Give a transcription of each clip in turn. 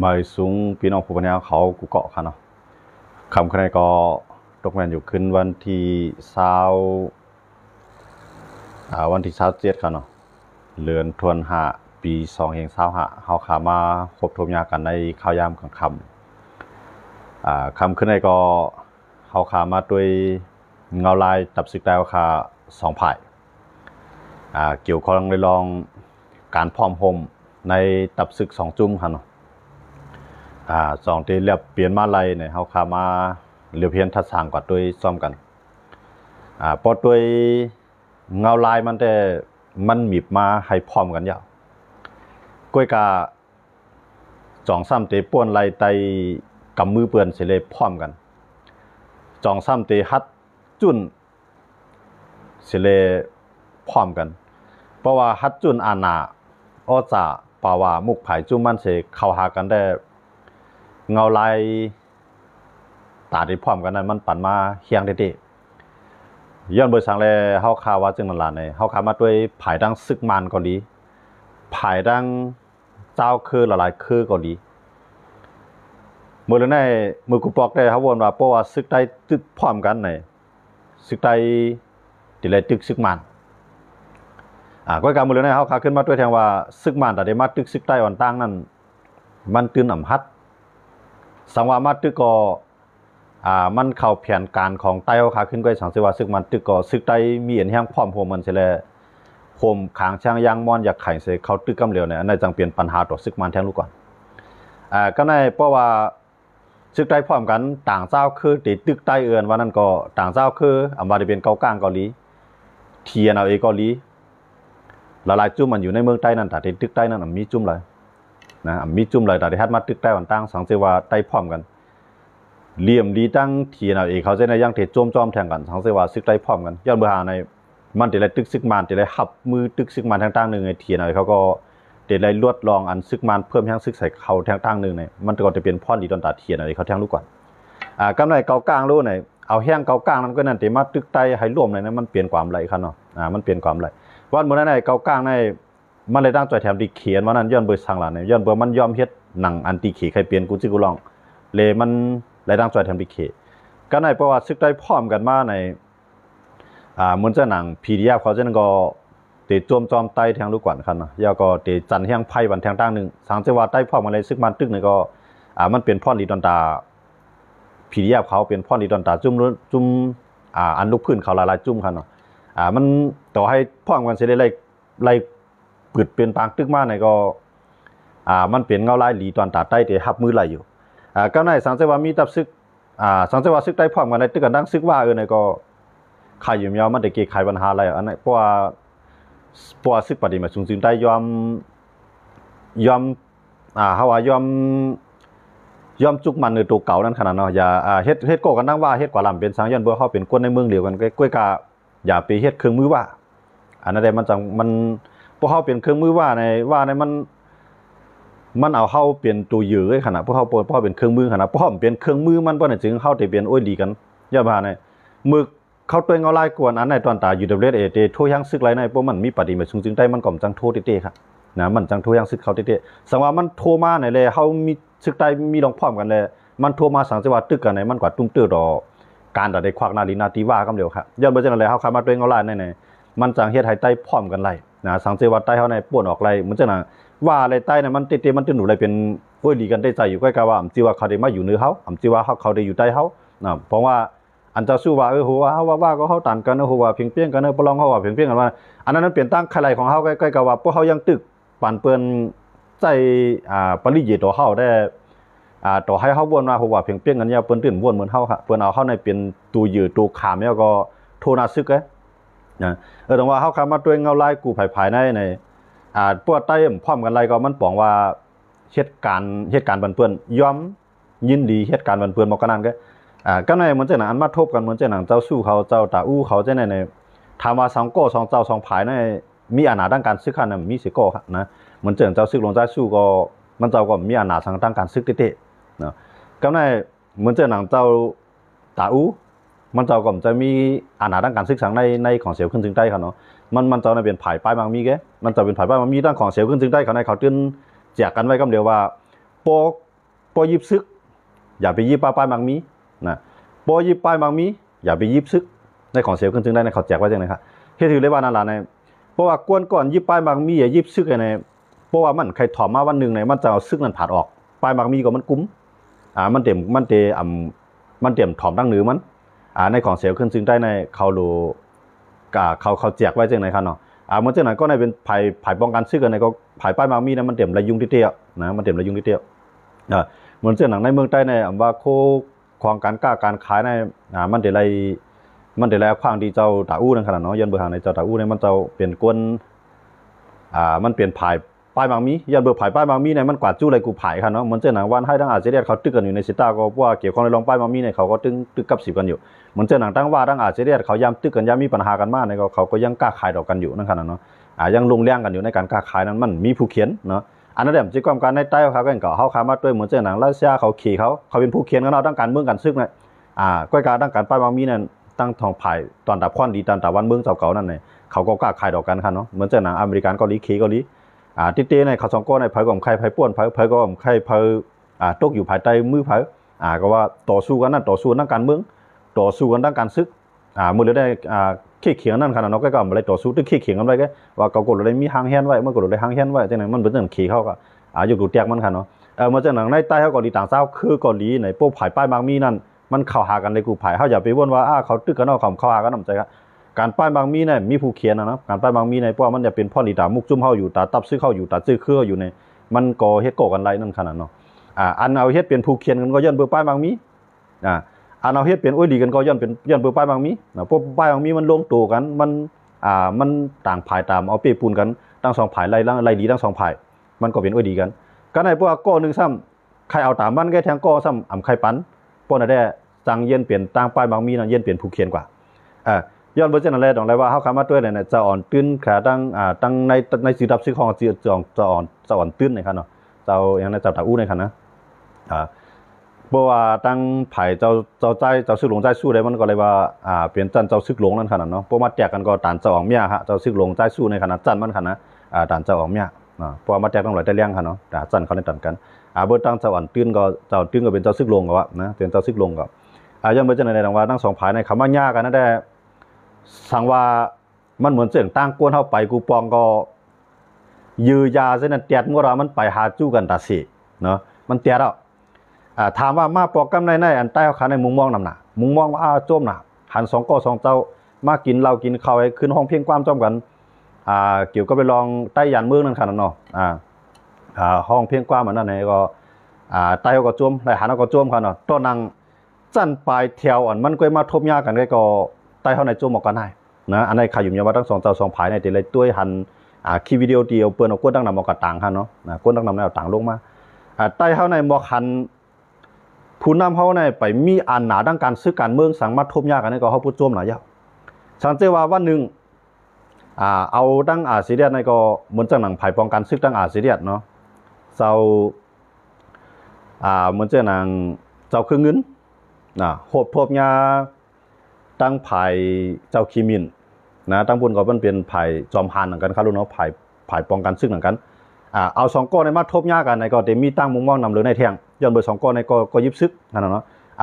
มาสูงพี่น้องผู้บริหารเขากูเกาะค่ะเนาะคำคะแนนก็ตกแมนอยู่ขึ้นวันที่27ค่ะเนาะเลือนทวนปี2025เฮาขามาครบทบยากันในข้าวยามกลางค่ำคำขึ้นในก็เฮาขามาด้วยเงาลายตับสึกได้ว่าคา2ฝ่ายเกี่ยวข้องในรองการพร้อมห่มในตับศึก2จุ่มค่ะเนาะ2ที่เรียบเปลี่ยนมาไล่เนี่ยเฮาขามาเรียบเพียนทัดสางกว่าด้วยซ้อมกันพอด้วยเงาลายมันแต่มันมีบมาให้พร้อมกันยาวก้อยกา2-3เตป่วนไล่ไตกำมือเปื้อนเสเลพร้อมกัน2-3เตฮัดจุ่นเสเลพร้อมกันเพราะว่าฮัดจุ่นอานาอ้อจ่าป่าว่ามุกไผ่จุ่มมันเสเข้าหากันได้เงาลายตาที่พร้อมกันนั้นมันปั่นมาเฮียงเด็ดย้อนเบอร์สังเลยเฮาคาว่าจึงนั่นล่ะเนี่ยเฮาคามาด้วยผายดังซึกมันก็ดีผายดังเจ้าคือหลายๆคือก็ดีมื้อละในมือกูปอกได้เฮาวนว่าเพราะว่าซึกได้ตึกพร้อมกันเนี่ยซึกได้ที่ไรตึกซึกมันก็การมื้อละในเฮาคาขึ้นมาด้วยแทงว่าซึกมันแต่ได้มาตึกซึกได้อ่อนตั้งนั้นมันตื่นอำหัดสังว่ามาตึกก็มันเข้าแผนการของไต้เขาขาขึ้นก็สังเกตว่าซึกมันตึกก็ซึกไต้มีเห็นแห้งพร้อมโฮมมันเสร็จแล้วโฮมขางช่างยางมอนอยากไข่เสเขาตึกกำเหลวเนี่ยอันนั้นจังเปลี่ยนปัญหาต่อซึกมันแทงลูกก่อนก็ในเพราะว่าซึกไต้พร้อมกันต่างเจ้าคือติดตึกใต้เอือนว่านั่นก็ต่างเจ้าคืออำมาได้เป็นเกากลางเกาหลีเทียนเอาเอเกาหลีหลายๆจุ่มมันอยู่ในเมืองใต้นั่นแต่ตึกใต้นั่นมีจุ่มเลยนะมีจุ่มเลยแต่ที่ฮัดมาตึกใต้วันตั้งสังเกตว่าใต้พร้อมกันเหลี่ยมดีตั้งทีน่ะเองเขาจะในย่างเทโจมจอมแทงกันทั้งเสว่าซึกได้พร้อมกันย้อนเบอร์หาในมันแต่ละตึกซึกมันแต่ละหับมือตึกซึกมันทางตั้งหนึ่งไอ้ทีน่ะเขาก็แต่ละลวดลองอันซึกมันเพิ่มแห้งซึกใส่เขาทางตั้งหนึ่งเนี่ยมันก็จะเป็นพ่อนดีตอนตาเทียนอะไรเขาแทงลูกก่อนกำไรเกากลางรู้ไหนเอาแห้งเกากลางนั้นก็นั่นแต่มาตึกใต้ให้ร่วมเลยนะมันเปลี่ยนความไหลครับเนาะมันเปลี่ยนความไหลวันเมื่อนั้นไอ้เกากลางในมันเลยตั้งใจแถมดีเขียนว่านั้นย้อนเบอร์ทางหลังเนี่ยย้อนเบอร์มันยอมเฮ็ดหนังอันตีเขียใครเปลี่ยนกูจิกูลองเลยมันเลยตั้งใจแถมดีเขียก็ในประวัติซึกได้พร้อมกันมาในเหมือนจะหนังพีดีอาร์เขาจะนั่นก็เตะโจมจอมไต้แทงลูกกวนครับเนาะยาก็เตะจันแห้งไพ่วันแทงตั้งหนึ่งสังเกตว่าใต้พร้อมกันเลยซึกมันตึกเนี่ยก็มันเป็นพ่อนดีดอนตาพีดีอาร์เขาเป็นพ่อนดีดอนตาจุ่มอันลูกพื้นเขาหลายจุ่มครับเนาะมันต่อให้พร้อมกันเสร็จไล่ปืดเป็นปางตึกมาในก็มันเปลี่ยนเงาลายหลีตอนตาใต้เตะหับมือไหลอยู่ก็ในสังเกตว่ามีตับซึกสังเกตว่าซึกได้พร้อมกันในตึกกันดังซึกว่าเนี่ยก็ขายอยู่ยาวมันได้เกี่ยขายปัญหาอะไรอันนั้นเพราะว่าซึกปฏิมาสูงได้ยอมเขาว่ายอมจุกมันในตัวเก่านั่นขนาดเนาะอย่าเฮ็ดโกกันนั่งว่าเฮ็ดกว่าลำเป็นสังย้อนเบื่อเขาเป็นคนในเมืองเดียวกันก้อยกาอย่าไปเฮ็ดเครื่องมือว่าอันนั้นได้มันพวกเขาเป็นเครื่องมือว่าในมันเอาเข้าเปลี่ยนตัวยื้อขนาดพวกเขาเป็นเครื่องมือขนาดพวกเขาเป็นเครื่องมือมันบ่ได้จึงเข้าแต่เปลี่ยนโอ้ยดีกันอย่าว่าในมือเขาตัวเงาลายกวนอันในตอนตาอยู่WAเตโทยังซึกไรในพวกมันมีปฏิมาสูงจึงได้มันก่อมจังโทเตๆครับนะมันจังโทยังซึกเขาเตๆสังว่ามันโทมาไหนเลยเฮามีซึกใต้มีลองพร้อมกันเลยมันโทมาสังจังหวัดตึกกันไหนมันกว่าตุ้มตื้อดอการได้ควักนาลีนาตีว่ากันเดียวครับย้อนบ่จังได๋เฮาเข้ามาตัวเงาลายในมันจังเฮ็ดให้ใต้พร้อมกันไล่นะสังจังหวัดใต้เฮาในป่วนออกไล่มันจังน่ะว่าอะไรใต้เนี่ยมันเตมันจะหนูอะไรเป็นโอ้ยดีกันได้ใจอยู่ใกล้กับว่าอำจีว่าเขาได้มาอยู่เหนือเขาอำจีว่าเขาได้อยู่ใต้เขาเพราะว่าอันจะสู้ว่าหัวว่าก็เขาตันกันหัวเพียงเปี้ยงกันปลองเขาว่าเพียงเปี้ยงกันว่าอันนั้นเปลี่ยนตั้งใครของเขาใกล้กับว่าพวกเขายังตึกปั่นเปื้อนใจปริยิตต่อเขาได้ต่อให้เขาวนมาหัวเพียงเปี้ยงกันเนี่ยเปิ้นตื่นวนเหมือนเขาค่ะเปิ้นเอาเขาในเป็นตูยืดตูขามเนี่ยก็โทนาซึกนะแต่ว่าเขาคำมาตัวเงาลายกูภายในพวกใต้พร้อมกันไรก็มันปองว่าเหตุการณ์บันเปื้อนย้อมยินดีเหตุการณ์บันเปื้อนบอกกันนั่นก็ในเหมือนจะหนังอันมาทบกันเหมือนจะหนังเจ้าสู้เขาเจ้าตาอู้เขาจะในถามว่า2โก้2เจ้า2ผายในมีอาณาด้านการซึกขันมีสิโก้ครับนะเหมือนเจ้าซึกลงใจสู้ก็มันเจ้าก็มีอาณาทางด้านการซึกเตะๆนะก็ในเหมือนจะหนังเจ้าตาอู้มันเจ้าก็จะมีอาณาด้านการซึกสังในของเสียวขึ้นถึงใต้เขาเนาะมันเจ้าในเป็นผายป้ายบางมีแกมันจะเป็นผายป้ายบางมีด้านของเสียวขึ้นถึงใต้เขาในเขาตื่นแจกกันไว้ก็เดียวว่าโป ปอยิบซึกอย่าไปยิบป้ายบางมีนะปอยิบป้ายบางมีอย่าไปยิบซึกในของเสียขึ้นจึงได้ในเขาแจกไว้จังได๋ครับเฮ็ดถือเลยว่านั่นล่ะในเพราะว่ากวนก่อนยิบป้ายบางมีอย่ายิบซึกในเพราะว่ามันใครถอมมาวันนึงในมันจะเอาซึกนั้นผาดออกป้ายบางมีก็มันกุมมันเต็มมันเตมันเต็มถอมดังนือมันในของเสียขึ้นจึงได้ในเขาโลเขาแจกไว้จังได๋ครับเนาะเมื่อจังนั้นก็ในเป็นภายป้องกันซึกกันในก็ภายป้ายบางมีนั้นมันเต็มระยุงที่เตี้ยนะมันเต็มระยุงที่เตี้ยเหมือนเจ้าหนังในเมืองใต้ในว่าโคของการกล้าการขายในมันเดลัยความดีเจ้าตาอู้นั่นขนาดเนาะยันเบอร์หางในเจ้าตาอู้ในมันเจ้าเปลี่ยนกวนมันเปลี่ยนภายป้ายบางมียันเบอร์ภายป้ายบางมีในมันกวาดจู้อะไรกูภายค่ะเนาะเหมือนเจ้าหนังวันให้ทั้งอาเซียนเขาตึกกันอยู่ในสิตาก็ว่าเกี่ยวข้องในรองป้ายบางมีในเขาก็ตึกกับ10กันอยู่เหมือนเจ้าหนังตั้งว่าทั้งอาเซียนเขาย้ำตึกกันย้ำมีปัญหากันมากในเขาก็ยังกล้าขายดอกกันอยู่นั่นขนาดเนาะยังลงแรงกันอยู่ในการกล้าขายนั้นมันมีผู้เขียนเนาะอันนั้นจิความการในใต้เขาก็เขาขามาด้วยเหมือนเจ้าหนังรัสเซียเขาขี่เขาเป็นผู้เขียนกันเราตั้งการเมืองกันซึกนะก้อยการตั้งการป้ายบางมีนั่นตั้งทองภายตอนดับควันดีตอนดับวันเมืองเจ้าเก่านั่นเนี่ยเขาก็กล้าขายดอกกันค่ะเนาะเหมือนเจ้าหนังอเมริกันเกาหลีขี่เกาหลีที่เต้ในเขาสองก้อนในเผยกับใครเผยป้วนเผยกับใครเผยตกอยู่ภายใต้มือเผยก็ว่าต่อสู้กันนั่นต่อสู้ตั้งการเมืองต่อสู้กันตั้งการซึกเมื่อได้ขี้เขียงนั่นขนาดนั้นก็อะไรต่อสู้ตึกขี้เขียงกันไปก็ว่าเขากดเลยมีหางแฮนไว้เมื่อกดเลยหางแฮนไว้จังไหนมันเป็นเรื่องขี่เขาก็อยู่ดูแตกมันค่ะเนาะเมื่อจังหนังในใต้เขาเกาหลีต่างชาติคือเกาหลีในพวกภายป้ายบางมีนั่นมันเข้าหากันในกูภายเขาอย่าไปว่นว่าเขาตึกกันเอาเข้าหากันน้ำใจครับการป้ายบางมีเนี่ยมีผู้เขียนนะการป้ายบางมีในเพราะมันจะเป็นพ่อหลีตามุกจุ่มเข้าอยู่ตาตับซื้อเข้าอยู่ตาซื้อเครืออยู่ในมันก่อเฮ็ดก่อกันไรนั่นขนาดเนาะอันเอาเฮ็ดเป็นผู้เขียนกันก็ย้อนเบอร์ป้ายบางมีอันเอาเฮ็ดเป็นโอ้ยดีกันก็ย้อนเบอร์ป้ายบางมีพวกป้ายบางมีมันลงตัวกันมันต่างภายตามเอาเปปูนกันทั้งสองภายไล่ดีทั้งสองภายมันก็เป็นโอ้ยดีกันก็ในพวกก้อนึงซ้ำใครเอาตามมันแค่แทงก้อซ้ำใครปันป้อนได้จังเย็นเปลี่ยนต่างป้ายบางมีนั่นเย็นเปลี่ยนผู้เขียนกว่าย้อนเบอร์เจนอะไรตรงไรว่าเขาคำว่าตัวไหนจะอ่อนตื้นขาตั้งในสื่อดับซื้อของจะอ่อนตื้นในครับเนาะเจ้าอย่างนั้นเจ้าตาอู้ในครับนะเพราะว่าตั้งไผ่เจ้าซึกหลงใจสู้ได้มันก็เลยว่าเปลี่ยนจันเจ้าซึกหลงนั่นขนาดเนาะเพราะมาแจกกันก็ตานเจ้าอ่องเมียฮะเจ้าซึกหลงใจสู้ในขนาดจันมันขนาดตานเจ้าอ่องเมียเพราะมาแจกต้องหลายได้เลี้ยงค่ะเนาะจันเขาในตันกันเบอร์ตั้งเจ้าอ่อนตื้นก็เจ้าตื้นก็เป็นเจ้าซึกหลงก็ว่านะเป็นเจ้าซึกหลงก็ย้อนเบอร์เจนอะไรตรงว่าตั้งสองไผ่ในคำว่าย่ากันนั่นได้สังว่ามันเหมือนเสียงตั้งกวนเข้าไปกูปองก็ยือยาเส้นนั้นเตียดมัวเรามันไปหาจู้กันตาสิเนาะมันเตียดแล้วถามว่ามาปอกกำในอันใต้เขาขาในมุงมองนำหนามุงมองว่าโจมหนาหันสองก้อสองเจ้ามากินเรากินข้าวให้ขึ้นห้องเพียงความจอมกันเกี่ยวก็ไปลองใต้ยันเมืองนั่นขนาดเนาะห้องเพียงความเหมือนนั่นไงก็ใต้ก็โจมไหลหันก็โจมเขาเนาะต้นนางจันปลายแถวอันมันก็มาทบยากันก็ใต้เขาในโจมออกกันได้นะอันในขายอยู่เนี่ยว่าทั้งสองเจ้าสองภายในแต่เลยด้วยหันคลิปวิดีโอเดียวเปิ้นเอาก้นดังนำเอากระต่างค่ะเนาะก้นดังนำเอาต่างลงมาใต้เขาในหมอกหันผู้นำเขาในไปมีอันหนาดังการซื้อการเมืองสังมัดทบยากันนี่ก็เขาพูดโจมหลายอย่างฉันเจอว่าวันหนึ่งเอาดังซีเรียสในก็เหมือนจังหนังไผ่ป้องกันซึกดังซีเรียสเนาะเจ้าเหมือนจังหนังเจ้าคือเงินโหดทบยาตั้งไผ่เจ้าคีมินนะตั้งบุญก็มันเป็นไผ่จอมพานเหมือนกันครับลูกเนาะไผ่ป้องกันซึ่งเหมือนกันเอาสองก้อนในมาทบยากันในก็เต็มมีตั้งมุมมองนำเลยในแทงย้อนเบอร์สองก้อนในก็ยิบซึกนั่นเนาะ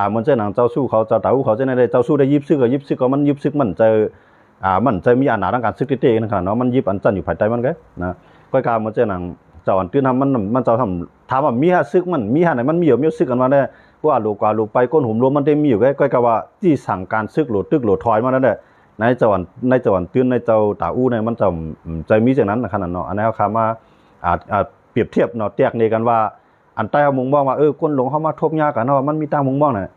มันเจ้าหนังเจ้าสู้เขาเจ้าเต๋าเขาเจ้าในเจ้าสู้ได้ยิบซึกก็มันยิบซึกมันจะมีอันหนาดังการซึกเต้ๆนั่นขนาดเนาะมันยิบอันจันอยู่ภายใต้มันก็นะก็การมันเจ้าหนังเจ้าอันตื้นทำมันเจ้าทำถามว่ามีหาซึกมันมีหาไหนมันมีอยู่มีซึกกันมาได้ว่าลูกไปก้นหุ่มรวมมันเต็มมีอยู่ก็กะว่าที่สั่งการซึกโหลดตึกโหลดถอยมานั่นแหละในจังหวัดตื้นในเจ้าตาอู้ในมันจะมีจากนั้นขนาดเนาะอันนี้เขาคำว่าเปรียบเทียบเนาะแตกในกันว่าอันใต้เขามุงมองว่าก้นหลงเขามาทบยากันเนาะมันมีตั้งมุงมองน่ะ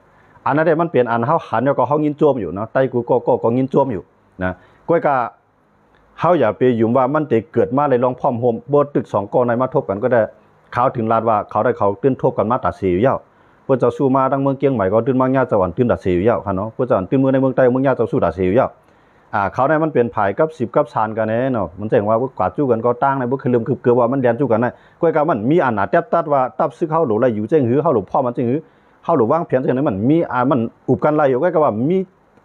อันนั้นมันเปลี่ยนอันเขาหันแล้วก็เขายินโจมอยู่เนาะใต้กูก็ยินโจมอยู่นะก็กะเขาอย่าไปยุ่งว่ามันจะเกิดมาเลยลองพร้อมโฮมบนตึกสองกอในมาทบกันก็ได้เขาถึงลาดว่าเขาตื้นทบกันมาตัดสีอยู่ยาวเพื่อจะสู้มาดังเมืองเกียงใหม่ก็ตื้นบางญาจังหวัดตื้นตัดสีอยู่ยาวครับเนาะเพื่อจะตื้นเมืองในเมืองใต้เมืองญาจะสู้ตัดสีอยู่ยาวเขาในมันเป็นภายกับ10กับชานกันเนาะมันแจ้งว่ากว่าจู้กันก็ตั้งในบ่คือลืมคือเกือบว่ามันแดนจู้กันนะก้อยกะมันมีอันหนาแทบตัดว่าตับซึกเข้าหลูไรอยู่แจ้งหือเข้าหลูพ่อมันจริงหือเข้าหลูวางเพียนจังนั้นมันมีมันอุบกันไรอยู่ก้อยกะว่าม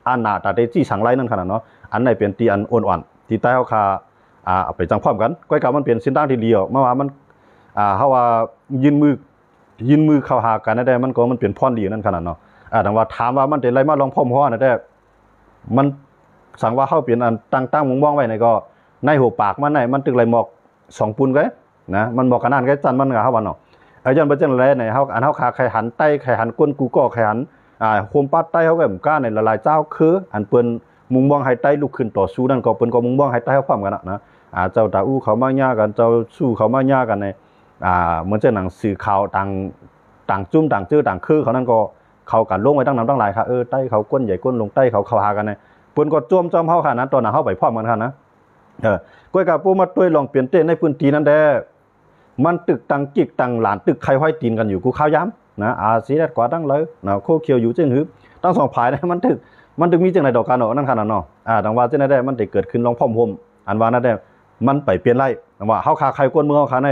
ีอันหนาตาได้จี้สังไรนั่นขนาดเนาะอันไหนเป็นตีอันอ่อนๆที่ใต้เขาคาเอาไปจังพร้อมกันก้อยกะมันเป็นสินตั้งที่เดียวเมื่อวานมันเฮาว่ายืนมือ ยินมือเข้าหากันนั่นได้มันก็มันเป็นพรดีนั่นขนาดเนาะแต่ว่าถามว่ามันเป็นไรมาลองพ่อมพ่อนั่นได้มันสั่งว่าเข้าเปลี่ยนอันตั้งมุงมองไว้ในก็ในหัวปากมันในมันตึกไรหมอก2ปูนก็นะมันบอกขนาดก็จันมันกับเขาวันเนาะย้อนไปจังไรในเขาอันเขาขาใครหันไตใครหันก้นกูก็ใครหันโคมปัดไตเขาก็เหมือนกันในละลายเจ้าคืออันเปิ้นมุงมองให้ไตลุกขึ้นต่อสู้นั่นก็เปิ้นก็มุงมองให้ไตเขาพร้อมกันนะเจ้าตาอู้เขามาญ่ากันเจ้าสู้เขามาญ่ากันในเหมือนเจ้าหนังสื่อข่าวต่างจุ่มต่างคือเขานั่นก็เขากันลงไว้ตั้งน้ำตั้งหลายค่ะไตเขาก้นใหญ่ก้นลงไตเขาหากันในเปิ้นก็จ้วมจอมเฮาค่ะนั้นตอนนั้นเฮาไปพร้อมกันค่ะนะก้อยกับปูมาต้วยลองเปลี่ยนเต้นในพื้นที่นั้นแด้มันตึกตังกิกตังหลานตึกใครห้อยตีนกันอยู่กูข้าวย้ำนะสีแดดกว่าตั้งเลยนะโคเขียวอยู่จึงหืบตั้ง2 ผายนะมันตึกมีจังไหนดอกกันเนาะนั่นขนาดเนาะดังว่าจังได๋ได้มันได้เกิดขึ้นลองพร้อมห่มอันว่านั่นได้มันไปเปลี่ยนไรว่าเฮาคาใครกวนเมืองเฮาคาใน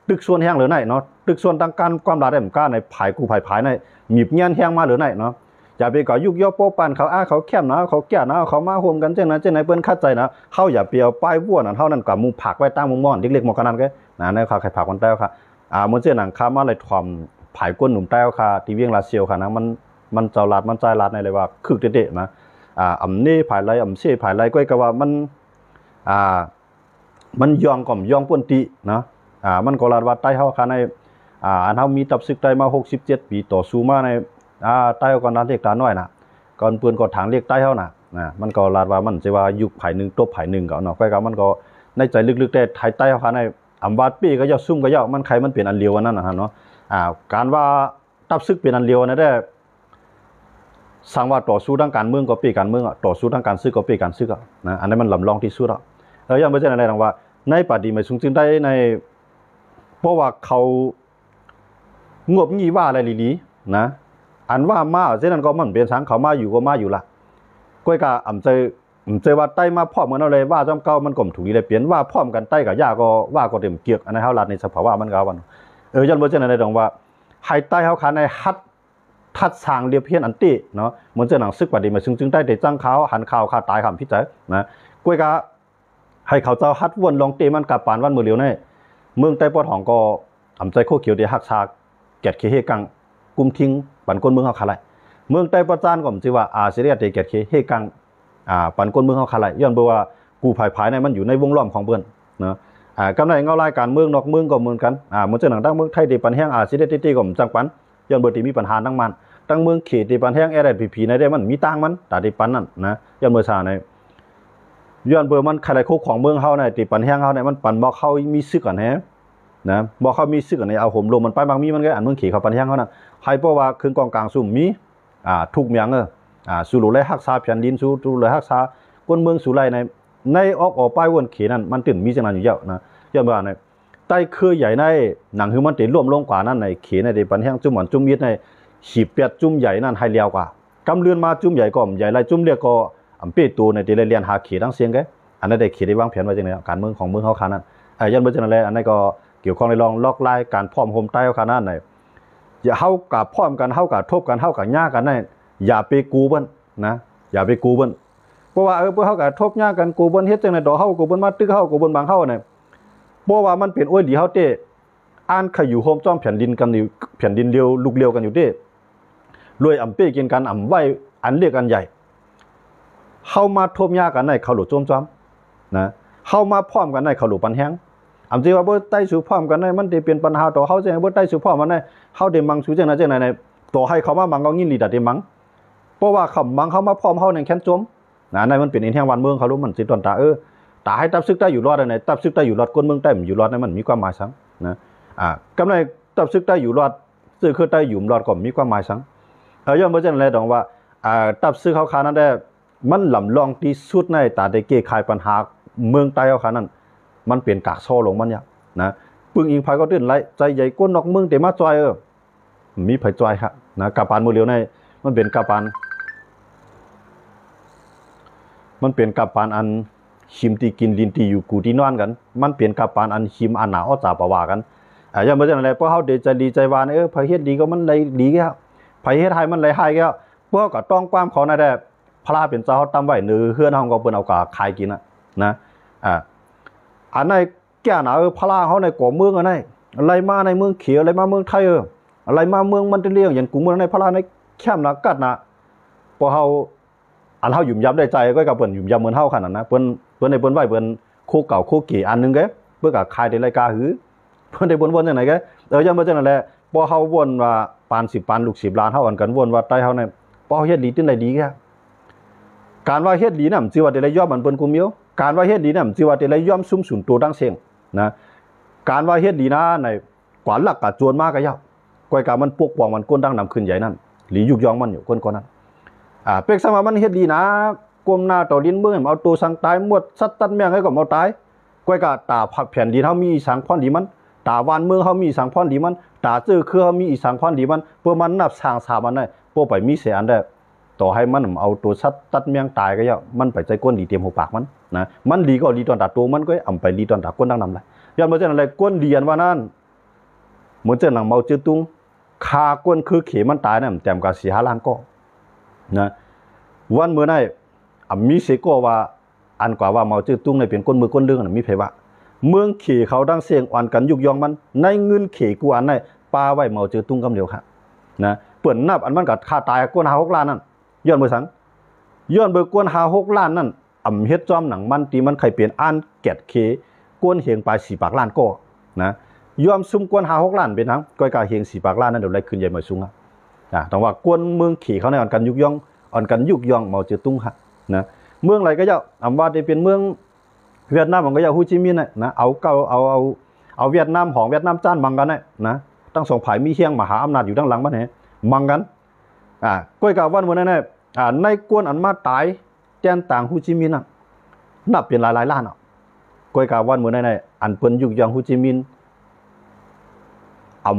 ตึกส่วนแห้งหรือไหนเนาะตึกส่วนตั้งการความลาได้เหมือนกันในผายกูผายในหมีบเงี้ยนแห้งมาหรือไหนเนาะอย่าไปก่อยุกย่อโป๊ปันเขาเขาแคบนะเขาแก่นะเขามาห่มกันจังไหนเปิ้นคัดใจนะเฮาอย่าเปียวป้ายวัวนั่นเฮานั่นกับมุงผักไว้ตั้งมุงม่อนเล็กๆหมอกกันนั่นก็นะในข่าวไข่ผักคนแต้วค่ะมื้อเจ้าหนังค้ามาเลยถ่อมผายก้นหนุ่มแต้วค่ะที่เวียงลาเซียวค่ะนะมันเจ้าลาดมันใจลาดในเลยว่าคึกเด็ดๆนะอำนี่ผายไรอำเช่ผายไรก้อยก็ว่ามันยองก่อมยองป่นตินะมันก็ลาดว่าใต้เฮาค่ะในอันเฮามีตับซึกได้มา67 ปีต่อสู้มาในใต้ก่อนนั้นเรียกตาน้อยน่ะก่อนปืนก็ถางเรียกใต้เฮาน่ะมันก็ลาดว่ามันสิว่ายุคไผนึงตบไผนึงก็เนาะก้อยก็มันก็ในใจลึกๆแต่ไทยใต้เฮาค่ะในอำวาดปี้ก็ย่อซุ่มก็ย่อมันใครมันเป็นอันเลียวอันนั้นน่ะเนาะการว่าตับซึกเป็นอันเลียวนะได้สั่งว่าต่อสู้ทางการเมืองก็ปีการเมืองต่อสู้ทางการซื้อก็ปีการซื้อก็นะอันนี้มันลำลองที่สุดแล้วยังไม่ใช่อะไรหรอกว่าในปฏิมาสูงจึงได้ในเพราะว่าเขางบงี้ว่าอะไรลีนะอันว่ามาเช่นนั้นก็มันเป็นสังเขามาอยู่ก็มาอยู่ละก้อยกาเจว่าใต้มาพร้อมกันเอาเลยว่าจำเก่ามันก็ถูกเลยเปลี่ยนว่าพร้อมกันใต้กับย่าก็ว่าก็เต็มเกียกอันนั้นเฮาลัดในสภาวะมันก็วันยันบ่เช่นอะไรดอกว่าไฮใต้เฮาคันในทัดสร้างเรียบเพี้ยนอันติเนาะเหมือนเจ้าหนังซึกปฏิมาซึ่งได้แต่จังเขาหันข่าวตายคำพิจัยนะก้อยกาให้เขาเจ้าฮัดวนลองเตมันกับปานวันมือเหลียวในเมืองใต้ปอดหองก็ใจโคเขียวเดียหักชาแกดเคเฮกังกุมทิ้งปันก้นเมืองเฮาคาไลเมืองใต้ประจานก็มสิว่าเสรียเตแกดเคเฮกังปันก้นเมืองเฮาคาไลย้อนบ่ว่ากูภายในมันอยู่ในวงล้อมของเปิ้นเนาะกำไรเงารายการเมืองนอกเมืองก็เหมือนกันมันจะหนังตั้งเมืองไทยที่ปันแห้งสิได้ติก็มจังปันย้อนบ่ที่มีปัญหาทั้งมันตั้งเมืองเขตที่ปันแห้งRSPPในได้มันมีต่างมันตาที่ปันนั่นนะย้อนบ่ซาในย้อนเบอร์มันใครโคกของเมืองเฮาในที่ปันแห้งเฮาในมันปันบ่เข้ามีซึกกันแฮนะบ่เข้ามีซึกกันในเอาห่มลมมันไปบางมีมันก็อันเมืองเขตเขาปันแห้งเฮานั่นใครเพราะว่าคือกองกลางซุ่มมีทุกเมียงสู่หลุเลยรักษาแผ่นดินสู่เลยรักษาคนเมืองสู่ไรในออกป้ายวนเขนั่นมันตื่นมีจังนั้นอยู่เยอะนะย้อนว่าในใต้คือใหญ่ในหนังคือมันติร่วมลงกว่านั้นในเขในปันแห้งจุ่มหอนจุ่มมิดในขีบเปียดจุ่มใหญ่นั่นให้เลียวกว่ากำเลือนมาจุ่มใหญ่ก็ใหญ่ไรจุ่มเรียกก็เป้ตูในที่เรียนหาเขทั้งเสียงแกอันนั้นได้เขได้วางแผนไว้จังได๋การเมืองของเมืองเฮาคันนั้นย้อนบ่จังนั้นแหละอันนั้นก็เกี่ยวข้องในรองล็อกไล่การพร้อมโฮมใต้เฮาคันนั้นอย่าเฮากับพร้อมกันเฮากับทบกันเฮากับย่ากันนั่นอย่าไปกูเบิ่นนะอย่าไปกูเบิ่นเพราะว่าเพิ่นเฮากับทบย่ากันกูเบิ่นเฮ็ดจังได๋ดอกเฮากูเบิ่นมาตึกเฮากูเบิ่นบางเฮาเนี่ยเพราะว่ามันเป็นโอ้ยดีเฮาเต้อ่านขอยู่โฮมจ้อมแผ่นดินกันอยู่แผ่นดินเดียวลูกเดียวกันอยู่เด้รวยเป้กินกันไว้อันเรียกกันใหญ่เฮามาทบย่ากันในเขาหลุดจ้อมจ้อมนะเฮามาพร้อมกันในเขาหลุดปันแห้งสิว่าบ่ใต้สู่พร้อมกันในมันสิเป็นปัญหาต่อเฮาจังบ่ใต้สู่พร้อมมันในเฮาได้มังสู่จังนั้นในต่อให้เขามามังก็ยินดีได้มังเพราะว่าคำมังเขามาพร้อมเฮาในแค้นจมในมันเป็นแห่งวันเมืองเขารู้มันสิตอนตาตาให้ตับซึกได้อยู่รอดในตับซึกได้อยู่รอดคนเมืองใต้มันอยู่รอดในมันมีความหมายซังนะกำไรตับซึกได้อยู่รอดซื่อคือได้อยู่รอดก็มีความหมายซังย้อนบ่จังได๋ดอกว่าตับซึกเขาคานั้นได้มันลำลองที่สุดในตาได้แก้ไขปัญหาเมืองใต้เขาคานั้นมันเปลี่ยนกากโซลงมันยากนะปึ้งอิงไผก็ตื่นไล่ใจใหญ่ก้นนอกเมืองแต่มาจอยมีไผจอยครับนะกาปานมือเหลียวในมันเป็นกาปานอันหิมตีกินลินตีอยู่กูที่นอนกันมันเปลี่ยนกาปานอันหิมอันหนาอ้อจ่าปะว่ากันอย่าบ่จังได๋เพราะเฮาได้ใจดีใจวานไผเฮ็ดดีก็มันได้ดีแก่ไผเฮ็ดให้มันได้ให้แก่เพราะก็ต้องความเขานั่นแหละพระเป็นเจ้าเฮาตำไว้นือเฮือนเฮาก็เปิ้นเอากะขายกินนะอันไหนแก่หนาพระเฮาในก่อเมืองอันไหน อะไรมาในเมืองเขียวอะไรมาเมืองไทยอะไรมาเมืองมันจะเลี้ยงอย่างกูเมืองในพระราในแคมนักกัดนะพอเฮาอันเฮาหยุ่มยำได้ใจก็กับเปิ้นหยุ่มยำเหมือนเฮาขนาดนะเปิ้นในเปิ้นไหวเปิ้นคู่เก่าคู่กี่อันนึงแกเพื่อกับใครในรายการหือเปิ้นได้วนๆจังไหนแกยังบ่จังนั่นแหละพอเฮาวนว่าปาน10ปานลูก10ล้านเฮาอันกันวนว่าใต้เฮาในพอเฮ็ดดีตึ้งได้ดีแกการว่าเฮ็ดดีน่ะมันสิว่าได้ระยอมมันเปิ้นกูเมียวการว่าเฮ็ดดีน่ะมันสิว่าได้ระยอมซุ่มสุนตัวดังเสียงนะการว่าเฮ็ดดีนะในกว่าหลักกะจวนมากก็ยาวก้อยกะมันปกป้องมันก้นดังนำขึ้นใหญ่นั่นหลียุกยองมันอยู่ก้นก่อนนั้นเป็กสมามันเฮ็ดดีนะกลมหน้าต่อดินเมืองเอาตัวสังตายหมดสัตตันแม่งให้ก็เอาตายก้อยกะตาผักแผ่นดินเฮามีสังพรดีมันตาวานเมืองเฮามีสังพรดีมันตาจื้อคือเฮามีสังพรดีมันเพื่อมันนับสร้างสามันได้พวกไปมีเสียอันได้ต่อให้มันเอาตัวสัตตัดแม่งตายก็ยาวมันไปใจก้นดีเตรียมหัวปากมันนะมันดีก็ดีตอนตาตัวมันก็อำไปดีตอนตาก้นดังนำเลยย้อนมาจากอะไรก้นเดียนว่านั่นเหมือนเจ้าหนังเมาจื้อตุ้งคาก้นคือเขมันตายนั่นแต้มกับ4-5 ล้านก็นะวันเมื่อไหร่มีเสก็ว่าอันกว่าว่าเมาจื้อตุ้งในเป็นก้นมือก้นเรื่องน่ะมีไผว่าเมืองเขเขาดังเสียงอ่อนกันยุกยองมันในเงินเขกูอันไหนปาไว้เมาจื้อตุ้งกำเดียวค่ะนะเปิ่นนับอันมันก็ค่าตายก้น5-6 ล้านนั่นย้อนเบอร์สังย้อนเบอร์ก้น5-6 ล้านนั่นเฮ็ดจอมหนังมันตีมันใครเปลี่ยนอันแกดเขก้นเหียงปลาย4 ปากล้านก็นะยอมซุ่มกวน5-6 ล้านเป็นทั้งก้อยกาเหียง4 ปากล้านนั่นเดี๋ยวไรขึ้นใหญ่มาสูงต้องว่ากวนเมืองขี่เขาในอ่อนกันยุกย่องเมาจือตุ้งฮะนะเมืองอะไรก็จะว่าจะเป็นเมืองเวียดนามมันก็จะฮูจิมินห์นะเอาเวียดนามของเวียดนามจ้านมังกันนะตั้งสองฝ่ายมีเฮียงมหาอำนาจอยู่ด้านหลังมันเนี่ยมังกันก้อยกาวันวันนั้นในกวนอันมาตายแจนต่างฮูจิมินห์นับเป็นหลายล้านก้อยกาวันเมื่อนั้นอันเปิ้นยุกยองฮูจิมินห์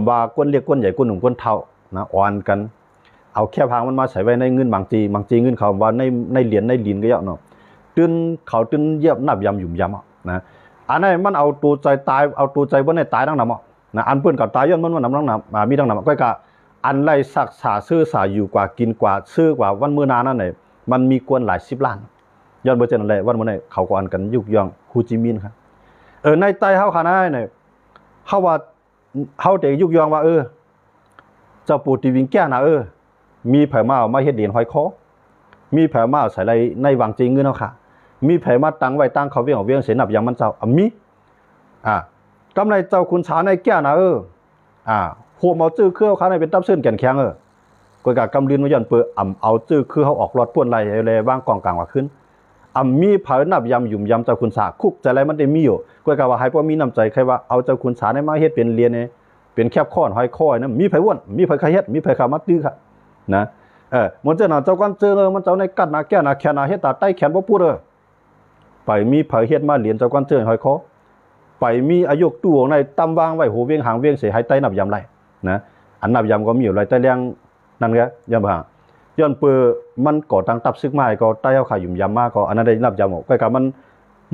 ว่าก้นเรียกก้นใหญ่ก้นหนุ่มก้นเท่านะอ่อนกันเอาแค่พางมันมาใส่ไว้ในเงินบางจีเงินเขาว่าในเหรียญในลินก็เยอะเนาะตื่นเขาตื่นเยียบนับยำหยุ่มยำนะอันนั้นมันเอาตัวใจตายเอาตัวใจบนในตายดังนำนะอันเปิ้นกับตายย้อนมันนำดังนำมีดังนำก้อยกาอันไรศักษาซื่อสาอยู่กว่ากินกว่าซื่อกว่าวันมื้อนานั่นมันมีกวนหลาย10 ล้านย้อนเบอร์เจนอะไรวันมื้อนั้นเขาก็อ่อนกันยุกยองฮูจิมินห์ครับในใต้เฮาคณะเนี่ยเฮาว่าเฮาแต่ยุกยองว่าเจ้าปู่ตีวิงแก้นะมีไผมาเอามาเฮ็ดเหรียญห้อยคอมีไผมาใส่ในวางจริงเงินเฮาค่ะมีไผมาตั้งไว้ตั้งเขาเวียงเสียนับอย่างมันเจ้ามีกำไรเจ้าคุณชาในแก้นะหัวเมาจื้อคือเขาในเป็นตับซื่นแก่นแข็งก้อยกะกำลินมาย้อนเปื้อเอาจื้อคือเฮาออกรอดป่วนไหลเลยว่างกองกลางว่าขึ้นมีไผนับยำหยุ่มยำเจ้าคุณสาคุกใจอะไรมันได้มีอยู่ก้อยกะว่าให้บ่มีน้ำใจใครว่าเอาเจ้าคุณสาในมาเฮ็ดเป็นเหรียญเนี่ยเป็นแคบค้อนห้อยคอนะมีไผว่นมีไผใครเฮ็ดมีไผเข้ามาตื้อค่ะนะมันจะน่ะเจ้ากันเจอมันเจ้าในกัดนาแก้นาแขนนาเฮ็ดตาใต้แขนบ่พูดไปมีไผเฮ็ดมาเหรียญเจ้ากันเจอห้อยคอไปมีอายุตู้ในตำวางไว้หูเวียงหางเวียงเสียให้ใต้นับยำไรนะอันนับยำก็มีอยู่ไรใต้เลี้ยงนั่นแหละย้อนบ่ย้อนเปื้อมันก่อตั้งตับซึกมาก็ใต้เฮาขาหยุ่มยำมาก็อันนั้นได้นับยำก้อยกะ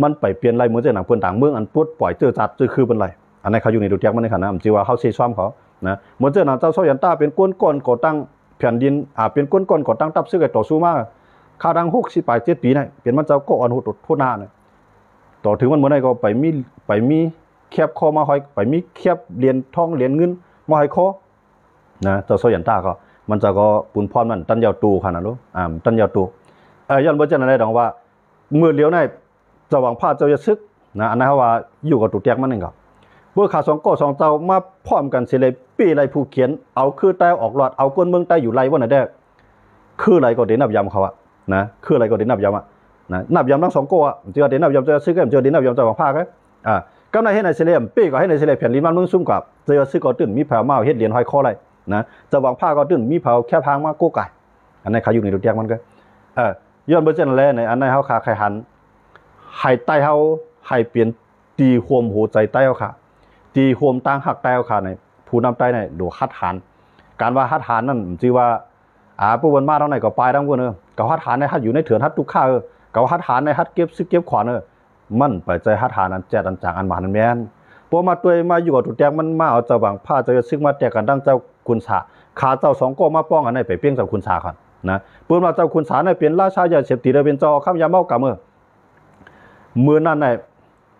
มันไปเปลี่ยนไรเหมือนจะหนังเพิ่นต่างเมืองอันปุ๊ดปล่อยเจอจัดจื้อคือเป็นไรอันนั้นเขาอยู่ในดูแจกมันในขณะจิว่าเขาเซซ้อมเขานะเหมือนเจ้าหน้าเจ้าโซยันต้าเป็นก้นก้อนก่อตั้งแผ่นดินเป็นก้นก้อนก่อตั้งตับซึกไอ้ต่อสู้มาข้าดัง60 ปลาย 7 ปีนี่เป็นมันเจ้าก็อ่อนโหดโทษหน้าเนี่ยต่อถึงมันเมื่อไหร่ก็ไปมีแคบคอมาห้อยไปมีแคบเหรียญทองเหรียญเงินมาห้อยคอนะเจ้าโซยันต้าก็มันจะก็ปุนพรมันตันยาวตูขนาดนู้ตันยาวตูย้อนบ่จังได๋ดอกว่ามื้อเลี้ยวในเจ้าหวังพาเจ้าจะซึกนะอันนั้นว่าอยู่กับตุแตกมันนึงก็เมื่อขา2 ก็2 เจ้ามาพร้อมกันสิเลยปีไรผู้เขียนเอาคือใต้ออกรอดเอาก้นเมืองใต้อยู่ไรว่าน่ะได้คืออะไรก็เดนับยำเขานะคืออะไรก็เดนับยำนะนับยำทั้ง2 ก็เจอเดนับยำเจอซื้อกันเจอเดนับยำเจ้าของภาคกำไรให้ในเสลียมปีก็ให้ในเสลียแผ่นดินมันมึงซุ่มกับเจอซื้อก็ตื่นมีแผ่มาเฮ็ดเหรียญห้อยคอไรนะเจ้าของภาคก็ตื่นมีเผาแค่พางมาโกไก่อันนั้นเขาอยู่ในตุแตกมันก็ย้อนเบอร์เจนแล้วในอันนั้นเฮาขาไข่หันให้ใต้เฮาให้เปลี่ยนตีควมหัวใจใต้เฮาค่ะตีควมตั้งหักใต้เฮาค่ะในผู้นำใต้ในดูฮัดหานการว่าฮัดหานนั่นชื่อว่าผู้วันมาเท่าไหร่ก็ปลายทั้งพวกก็ฮัดหานในฮัดอยู่ในเถื่อนฮัดทุกข้าก็ฮัดหานในฮัดเก็บซึกเก็บขวานมันไปใจฮัดหานอันแจดอันจางอันหวานอันแม่นพอมาตัวมาอยู่กับตุแตกมันมาเอาเจ้าบางผ้าเจ้าซึกมาแตกกันดังเจ้าคุณสาขาเจ้า2 ก็มาป้องอันไหนไปเปี้ยงเจ้าคุณสาก่อนนะเปิ้นว่าเจ้าคุณสาเนี่ยเป็นราชายาเสพติดเป็นเจ้าข้ามยาเมากะมื้อนั้นใน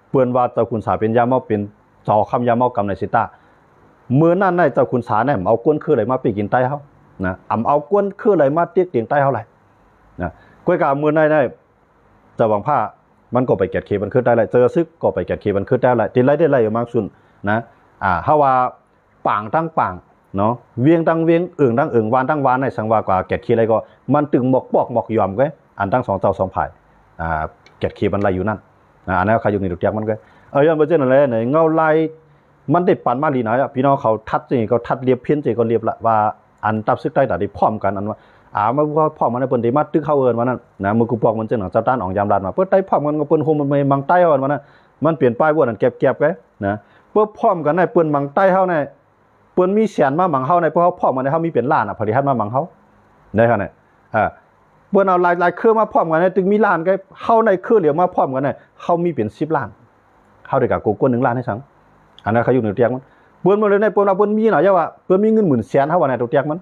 เปิ้นว่าเจ้าคุณสาเป็นยาเมาเป็นเจ้าข้ามยาเมากำในสิตา มื้อนั้นในเจ้าคุณสาเนี่ยเอากวนคืออะไรมาปีกินใต้เฮานะเอากวนคืออะไรมาเตียกเตียงใต้เฮาไหลนะก้อยกามื้อนั้นได้จะหวังผ้ามันก็ไปเก็ดเคมันขึ้นได้แหละเจอซึกก็ไปเก็ดเคมันขึ้นได้แหละติไล่ได้ไล่มากสุดนะเฮาว่าป่างตั้งป่างเนาะเวียงตั้งเวียงอึ่งตั้งอึ่งวานตั้งวานในสังว่ากว่าเก็ดเคอะไรก็มันตึงหมอกปอกหมอกยอมก็อันตั้ง2เจ้า2ภายเก็ดเคมันไหลอยู่นั่นอันนั้นใครอยู่ในตุกแจกมันก็ย้อนบ่เจ้นั่นแหละไหนเงาไล่มันได้ปันมาลีน้อยพี่น้องเขาทัดจริงก็ทัดเรียบเพี้ยนจริงก็เรียบละว่าอันตับซึกใต้ได้พร้อมกันอันว่ามาพร้อมมันเปิ้นได้มาตึกเข้าเอิ้นว่านั้นนะมือกูปอกมันจังหนังเจ้าต้านออกยามลาดมาเปิ้นได้พร้อมกันก็เปิ้นโฮมมันมังใต้เฮาว่านั้นมันเปลี่ยนป้ายบ่นั่นเก็บๆไว้นะเปิ้นพร้อมกันได้เปิ้นมังใต้เฮาเนี่ยเปิ้นมีแสนมามังเฮาในเพราะเฮาพร้อมกันได้เฮามีเป็นล้านพอดีฮัดมามังเฮาได้คั่นน่ะเปิ้นเอาหลายๆเครือมาพร้อมกันตึงมีล้านก็เฮาในเครือเดียวมาพร้อมกันน่ะเฮามีเป็น10ล้านเฮาได้กะกูกวน1ล้านให้ซังอันนั้นเขาอยู่ในเตียงมันเปิ้นบ่เลยในเปิ้นว่าเปิ้นมีน่ะว่าเปิ้นมีเงิน10,000,000เฮาว่าในตัวเตียงมัน